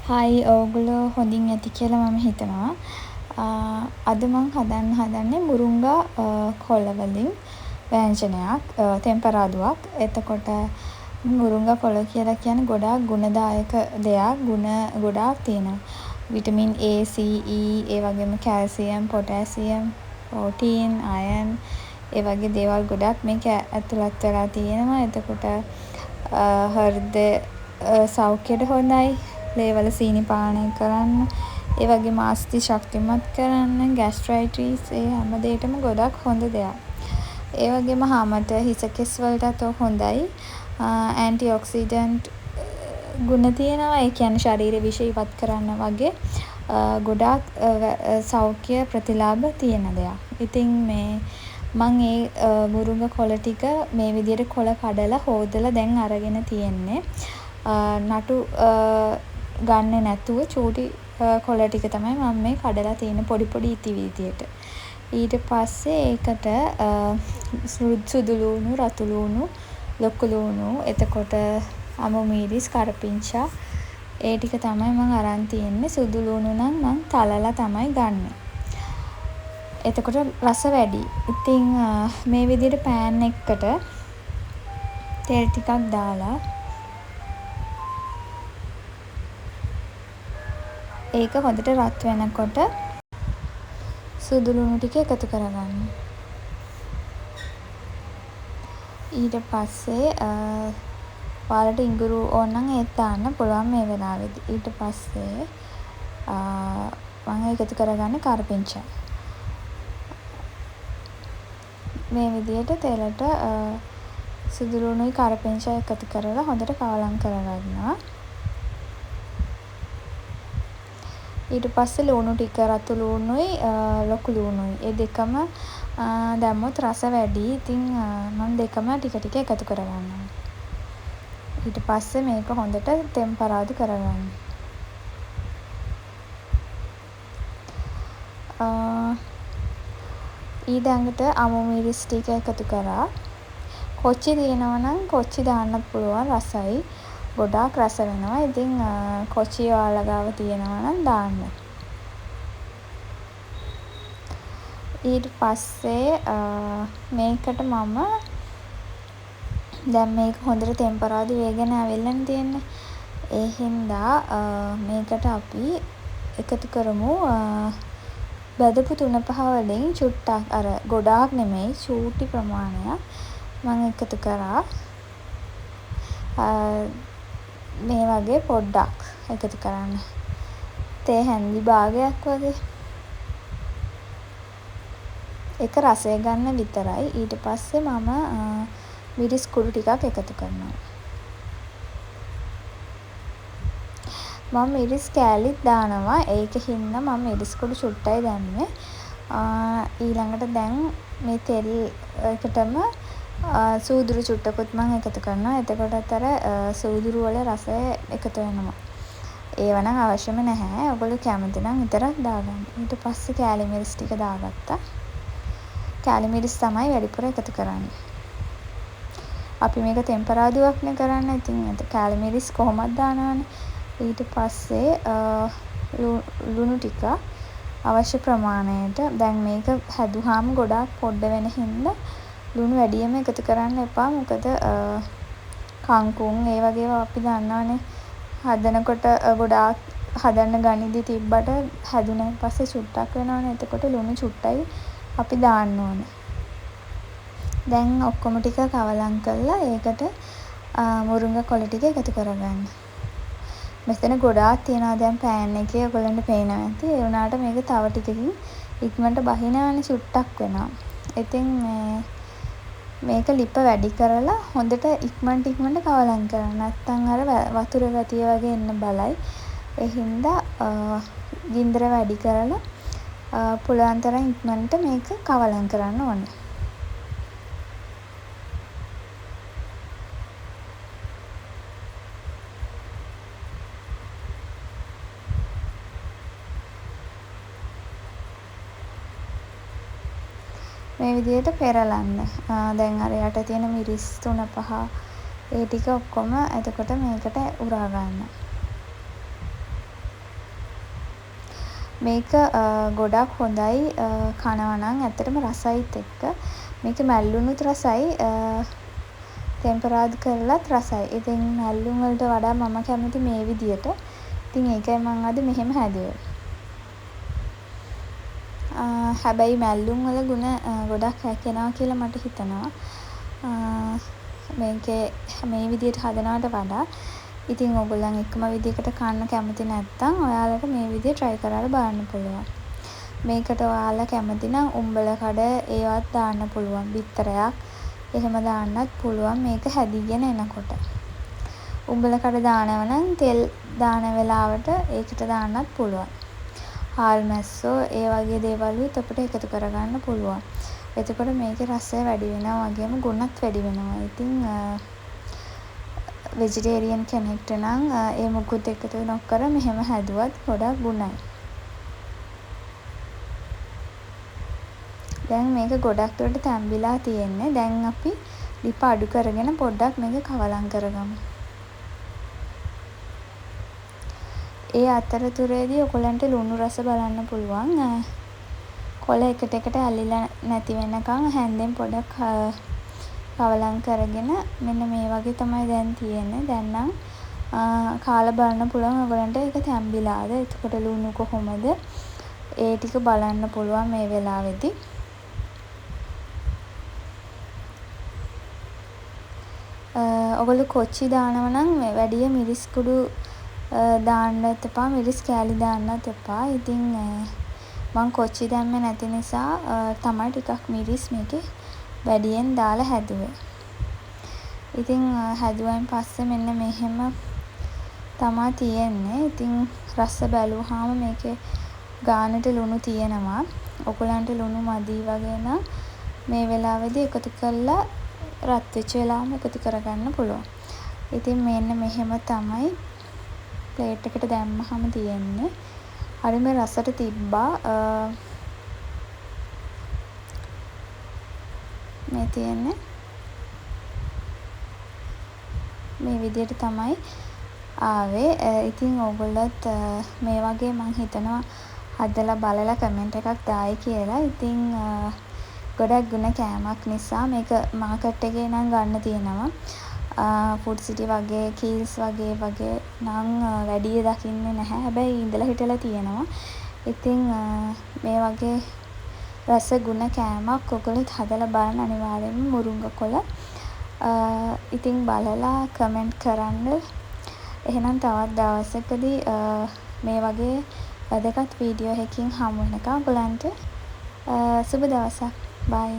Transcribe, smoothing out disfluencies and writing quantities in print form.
හයි ඕගොල්ලෝ හොඳින් ඇති කියලා මම හිතනවා. අද මං හදන්නේ මුරුංගා කොළ වලින් වෑංජනයක්, තෙම්පරාදුවක්. එතකොට මුරුංගා කොළ කියලා කියන්නේ ගොඩාක් ගුණදායක දෙයක්. ගුණ ගොඩාක් තියෙනවා. විටමින් A, C, E, ඒ වගේම කැල්සියම්, පොටෑසියම්, ප්‍රෝටීන්, අයර්න් ඒ වගේ දේවල් ගොඩක් මේක ඇතුළත් වෙලා තියෙනවා. එතකොට හෘද සෞඛ්‍යයට හොඳයි. ලේවල සීනි පානය කරන්න. ඒ වගේම අස්ථි ශක්තිමත් කරන්න, ගැස්ට්‍රයිටිස් ඒ හැම දේටම ගොඩක් හොඳ දෙයක්. ඒ වගේම හමට හිස කෙස් වලටත් හොඳයි. ඇන්ටි ඔක්සිඩන්ට් ගුණ තියෙනවා. ඒ කියන්නේ ශරීරේ විෂ ඉවත් කරන්න වගේ ගොඩාක් සෞඛ්‍ය ප්‍රතිලාභ තියෙන දෙයක්. ඉතින් මං ඒ මුරුංගා කොළ ටික මේ විදිහට කොළ කඩලා හෝදලා දැන් අරගෙන තියෙන්නේ. නටු ගන්නෙ නැතුව චූටි කොළ ටික තමයි මම මේ කඩලා තියෙන්නේ පොඩි පොඩි ඉති විදියට. ඊට පස්සේ ඒකට සුදු ලූණු, රතු ලූණු, ලොකු ලූණු, එතකොට අමු මිරිස්, කරපිංචා ඒ ටික තමයි මම අරන් තියෙන්නේ. සුදු ලූණු නම් මම තලලා තමයි ගන්නෙ. එතකොට රස වැඩි. ඉතින් මේ විදිහට පෑන් එකකට තෙල් ටිකක් දාලා ඒක හොඳට රත් වෙනකොට සුදු ලූණු ටික එකතු කරගන්න. ඊට පස්සේ ඔයාලට ඉඟුරු ඕන නම් ඒත් දාන්න පුළුවන් මේ වෙලාවේදී. ඊට පස්සේ මම එකතු කරගන්නේ කරපිංචා. මේ විදිහට තෙලට සුදු ලූණුයි කරපිංචා එකතු කරලා හොඳට කවලම් කරගන්නවා. ඊට පස්සේ ලූණු ටික, රතු ලූණුයි ලොකු ලූණුයි ඒ දෙකම දැම්මොත් රස වැඩි. ඉතින් මම දෙකම ටික ටික එකතු කරගන්නවා. ඊට පස්සේ මේක හොඳට තෙම්පරාදු කරගන්න. ඊළඟට අමු මිරිස් ටික එකතු කරා. කොච්චි තියෙනවා නම් කොච්චි දාන්නත් පුළුවන්, රසයි. ගොඩාක් රස වෙනවා. ඉතින් කොච්චි ඔයාලා ගාව තියෙනවා නම් දාන්න. ඊට පස්සේ මේකට මම දැන් මේක හොඳට තෙම්පරාදු වෙගෙන ඇවිල්ලානේ තියෙන්නේ. ඒ හින්දා මේකට අපි එකතු කරමු බෙදපු 3-5 වලින් චුට්ටක්, අර ගොඩාක් නෙමෙයි, චූටි ප්‍රමාණයක් මම එකතු කරා. මේ වගේ පොඩ්ඩක් එකතු කරන්න. තේ හැන්දි භාගයක් වගේ. ඒක රසය ගන්න විතරයි. ඊට පස්සේ මම මිරිස් කුඩු ටිකක් එකතු කරනවා. මම මිරිස් කෑලිත් දානවා. ඒකින් මම මිරිස් කුඩු චුට්ටයි දැම්මේ. ඊළඟට දැන් මේ තෙල් එකටම සූදුරු චුට්ටකුත් මම එකතු කරනවා. එතකොටත් අර සූදුරු වල රසය එකතු වෙනවා. ඒව නම් අවශ්‍යම නැහැ. ඔයගොල්ලෝ කැමති නම් විතරක් දාගන්න. ඊට පස්සේ කෑලි මිරිස් ටික දාගත්තා. කෑලි මිරිස් තමයි වැඩිපුර එකතු කරන්නේ. අපි මේක තෙම්පරාදුවක්නේ කරන්නේ. ඉතින් කෑලි මිරිස් කොහොමද දානවනේ. ඊට පස්සේ ලුණු ටික අවශ්‍ය ප්‍රමාණයට. දැන් මේක හැදුවාම ගොඩාක් පොඩ්ඩ වෙන හින්දා ලුණු වැඩියෙන්ම එකතු කරන්න එපා. මොකද කංකුම් ඒ වගේ ඒවා අපි දන්නවනේ. හදනකොට ගොඩාක් හදන්න ගනිද්දි තිබ්බට හැදුනන් පස්සේ චුට්ටක් වෙනවනේ. එතකොට ලුණු චුට්ටයි අපි දාන්න ඕනේ. දැන් ඔක්කොම ටික කවලම් කරලා ඒකට මුරුංගා කොළ ටික එකතු කරගන්න. මෙතන ගොඩාක් තියනවා දැන් පෑන් එකේ. ඔයගොල්ලන්ට පේනවා ඇති. ඒ වුණාට මේක තව ටිකකින් ඉක්මනට බහිනවනේ, චුට්ටක් වෙනවා. ඉතින් මේක ලිප වැඩි කරලා හොඳට ඉක්මනට කවලම් කරන්න. නැත්තම් අර වතුර ගතිය වගේ එන්න බලයි. ඒ හින්දා ගින්දර වැඩි කරලා පුළුවන් තරම් ඉක්මනට මේක කවලම් කරන්න ඕනේ. මේ විදිහට පෙරලන්න. දැන් අර යට තියෙන මිරිස් 3-5 ඒ ටික ඔක්කොම එතකොට මේකට උරා ගන්න. මේක ගොඩක් හොඳයි කනවා නම් ඇත්තටම රසයිත් එක්ක. මේක මැල්ලුනුත් රසයි තෙම්පරාදු කරලත් රසයි. ඉතින් මැල්ලුම් වලට වඩා මම කැමති මේ විදියට. ඉතින් ඒකයි මං අද මෙහෙම හැදුවේ. හැබැයි මැල්ලුම් වල ගුණ ගොඩක් රැකෙනවා කියලා මට හිතෙනවා. මේකේ මේ විදියට හදනවට වඩා. ඉතින් ඕගොල්ලන් එකම විදිහකට කන්න කැමති නැත්නම් ඔයාලට මේ විදිහ try කරලා බලන්න පුළුවන්. මේකට ඔයාලා කැමති නම් උම්බලකඩ ඒවත් දාන්න පුළුවන්. බිත්තරයක් එහෙම දාන්නත් පුළුවන් මේක හැදීගෙන එනකොට. උම්බලකඩ දානව නම් තෙල් දාන වෙලාවට ඒකට දාන්නත් පුළුවන්. හාල් මැස්සෝ ඒ වගේ දේවල්ුත් අපිට එකතු කරගන්න පුළුවන්. එතකොට මේකේ රසය වැඩි වෙනවා වගේම ගුණත් වැඩි වෙනවා. ඉතින් වෙජිටේරියන් කෙනෙක්ට නම් ඒ මුකුත් එකතු නොකර මෙහෙම හැදුවත් ගොඩක් ගුණයි. දැන් මේක ගොඩක් දුරට තැම්බිලා තියෙන්නේ. දැන් අපි ලිප අඩු කරගෙන පොඩ්ඩක් මේක කවලම් කරගමු. ඒ අතරතුරේදී ඔයගලන්ට ලුණු රස බලන්න පුළුවන්. කොළ එකට එකට ඇලිලා නැති වෙනකන් හැන්දෙන් පොඩක් කවලම් කරගෙන මෙන්න මේ වගේ තමයි දැන් තියෙන්නේ. දැන් නම් කාලා බලන්න පුළුවන් ඔයගලන්ට ඒක තැම්බිලාද. එතකොට ලුණු කොහොමද ඒ ටික බලන්න පුළුවන් මේ වෙලාවේදී. ඔයගොල්ලෝ කොච්චි දානව නම් වැඩිය මිරිස් කුඩු දාන්නත් එපා. මිරිස් කෑලි දාන්නත් එපා. ඉතින් මං කොච්චි දැම්මේ නැති නිසා තමයි ටිකක් මිරිස් මේකේ වැඩියෙන් දාලා හැදුවේ. ඉතින් හැදුවෙන් පස්සේ මෙන්න මෙහෙම තමා තියෙන්නේ. ඉතින් රස බැලුවාම මේකේ ගානට ලුණු තියෙනවා. ඔයගලන්ට ලුණු මදි වගේ නම් මේ වෙලාවේදී එකතු කරලා රත් වෙච්ච වෙලාවම එකතු කරගන්න පුළුවන්. ඉතින් මෙන්න මෙහෙම තමයි ප්ලේට් එකට දැම්මහම තියෙන්නේ. හරිම රසට තිබ්බා. මේ තියෙන්නේ මේ විදියට තමයි ආවේ. ඉතින් ඕගොල්ලොත් මේ වගේ මං හිතනවා හදලා බලලා කමෙන්ට් එකක් දායි කියලා. ඉතින් ගොඩක් ගුණ කෑමක් නිසා මේක මාකට් එකේ නම් ගන්න තියෙනවා. ෆුඩ් සිටි වගේ කීල්ස් වගේ නම් වැඩිය දකින්නේ නැහැ. හැබැයි ඉඳලා හිටලා තියෙනවා. ඉතින් මේ වගේ රස ගුණ කෑමක් ඔයගොල්ලොත් හදලා බලන්න අනිවාර්යෙන්ම මුරුංග කොළ. ඉතින් බලලා කමෙන්ට් කරන්න. එහෙනම් තවත් දවසකදී මේ වගේ වැදගත් වීඩියෝ එකකින් හමු වෙනකම් ඔයගලන්ට සුබ දවසක්. බයි.